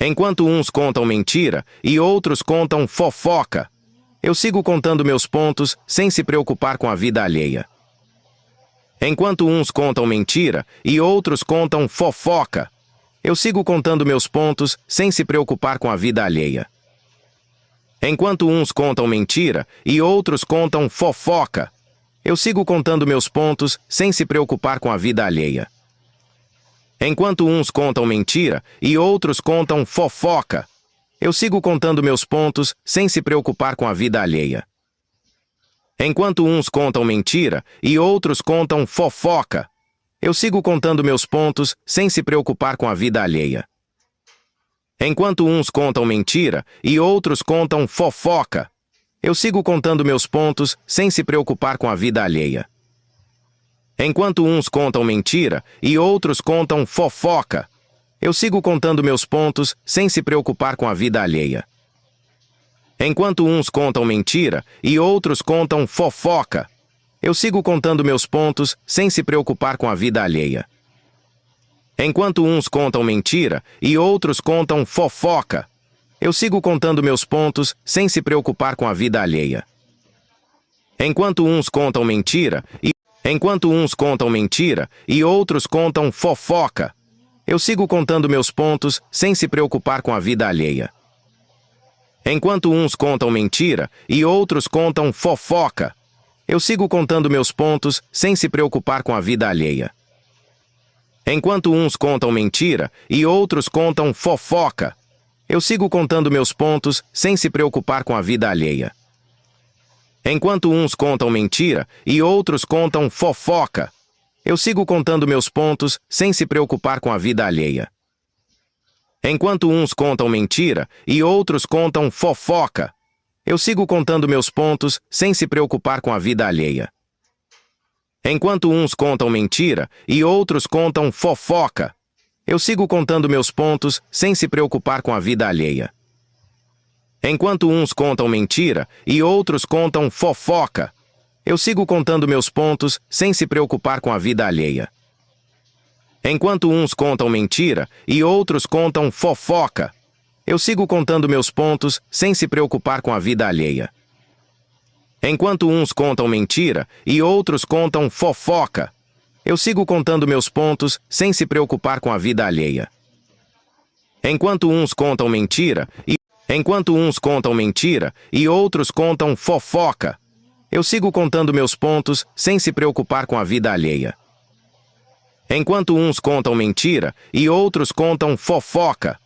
Enquanto uns contam mentira e outros contam fofoca, eu sigo contando meus pontos sem se preocupar com a vida alheia. Enquanto uns contam mentira e outros contam fofoca, eu sigo contando meus pontos sem se preocupar com a vida alheia. Enquanto uns contam mentira e outros contam fofoca, eu sigo contando meus pontos sem se preocupar com a vida alheia. Enquanto uns contam mentira e outros contam fofoca, eu sigo contando meus pontos sem se preocupar com a vida alheia. Enquanto uns contam mentira e outros contam fofoca, eu sigo contando meus pontos sem se preocupar com a vida alheia. Enquanto uns contam mentira e outros contam fofoca, eu sigo contando meus pontos sem se preocupar com a vida alheia. Enquanto uns contam mentira e outros contam fofoca, eu sigo contando meus pontos sem se preocupar com a vida alheia. Enquanto uns contam mentira e outros contam fofoca, eu sigo contando meus pontos sem se preocupar com a vida alheia. Enquanto uns contam mentira e outros contam fofoca, eu sigo contando meus pontos sem se preocupar com a vida alheia. Enquanto uns contam mentira e outros contam fofoca, eu sigo contando meus pontos sem se preocupar com a vida alheia. Enquanto uns contam mentira e outros contam fofoca, eu sigo contando meus pontos sem se preocupar com a vida alheia. Enquanto uns contam mentira e outros contam fofoca, eu sigo contando meus pontos sem se preocupar com a vida alheia. Enquanto uns contam mentira e outros contam fofoca, eu sigo contando meus pontos sem se preocupar com a vida alheia. Enquanto uns contam mentira e outros contam fofoca, eu sigo contando meus pontos sem se preocupar com a vida alheia. Enquanto uns contam mentira e outros contam fofoca, eu sigo contando meus pontos sem se preocupar com a vida alheia. Enquanto uns contam mentira e outros contam fofoca, eu sigo contando meus pontos sem se preocupar com a vida alheia. Enquanto uns contam mentira e outros contam fofoca, eu sigo contando meus pontos sem se preocupar com a vida alheia. Enquanto uns contam mentira e outros contam fofoca, eu sigo contando meus pontos sem se preocupar com a vida alheia. Enquanto uns contam mentira e outros contam fofoca, eu sigo contando meus pontos sem se preocupar com a vida alheia. Enquanto uns contam mentira e outros contam fofoca,